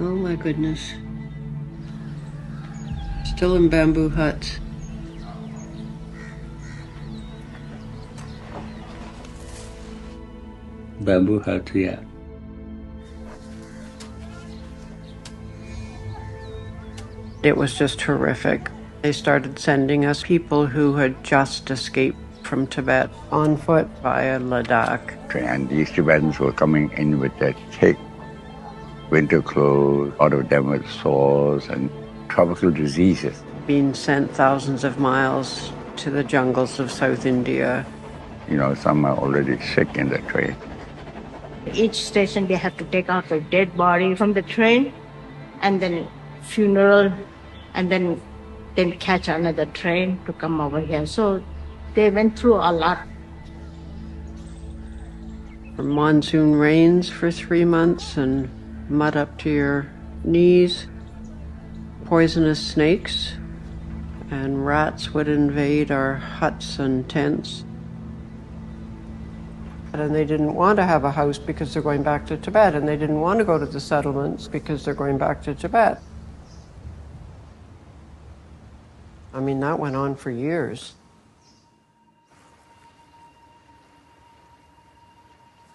Oh my goodness. Still in bamboo huts. Bamboo hut, yeah. It was just horrific. They started sending us people who had just escaped from Tibet on foot via Ladakh. And these Tibetans were coming in with their thick winter clothes, a lot of them with sores and tropical diseases. Being sent thousands of miles to the jungles of South India. You know, some are already sick in the train. Each station they have to take out a dead body from the train and then funeral and then catch another train to come over here. So they went through a lot. From monsoon rains for 3 months and mud up to your knees, poisonous snakes, and rats would invade our huts and tents. And they didn't want to have a house because they're going back to Tibet, and they didn't want to go to the settlements because they're going back to Tibet. I mean, that went on for years.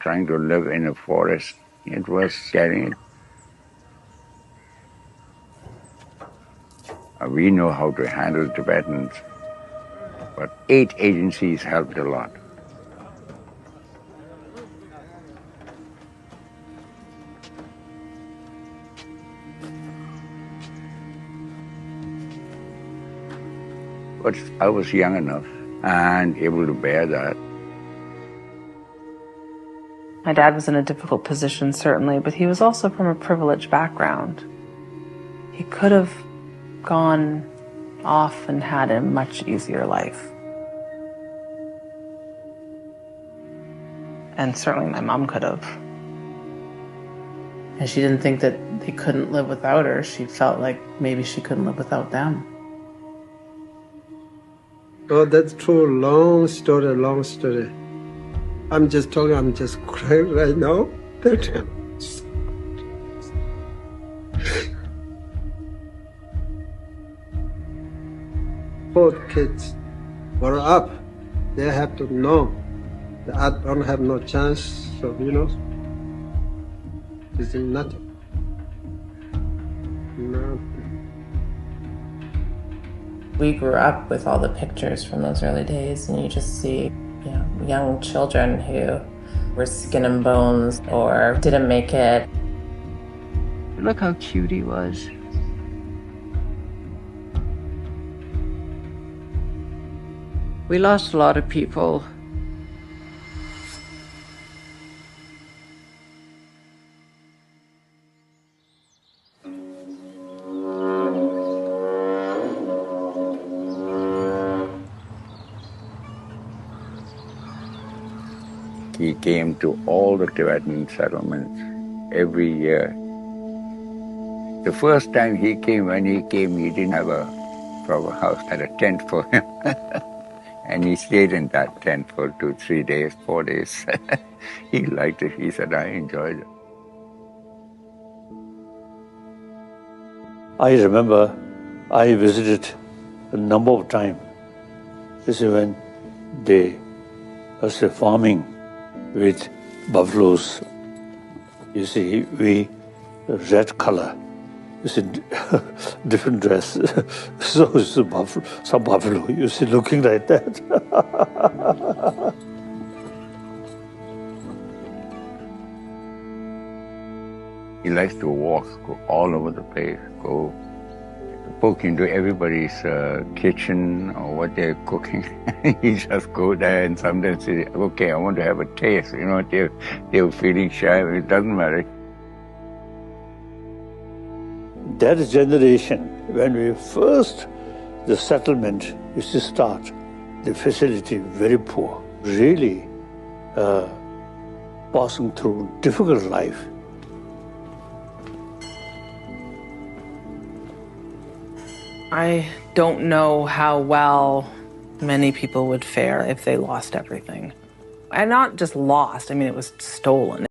Trying to live in a forest, it was scary. We know how to handle Tibetans, but 8 agencies helped a lot. But I was young enough and able to bear that. My dad was in a difficult position, certainly, but he was also from a privileged background. He could have gone off and had a much easier life. And certainly my mom could have. And she didn't think that they couldn't live without her. She felt like maybe she couldn't live without them. Oh, that's true. Long story, long story. I'm just talking, I'm just crying right now. Both kids grow up. They have to know that I don't have no chance, so, you know, it's nothing. Nothing. We grew up with all the pictures from those early days, and you just see, you know, young children who were skin and bones or didn't make it. Look how cute he was. We lost a lot of people. He came to all the Tibetan settlements every year. The first time he came, when he came, he didn't have a proper house, had a tent for him. And he stayed in that tent for 2, 3 days, 4 days. He liked it. He said, I enjoyed it. I remember I visited a number of times. This is when they was farming with buffaloes. You see, we red color. You see, different dress. So it's a buffalo, some buffalo. You see, looking like that. He likes to walk, go all over the place, go poke into everybody's kitchen or what they're cooking. He just go there and sometimes say, okay, I want to have a taste. You know, they're feeling shy. It doesn't matter. That generation, when we first, the settlement used to start, the facility very poor, really passing through difficult life. I don't know how well many people would fare if they lost everything. And not just lost, I mean, it was stolen.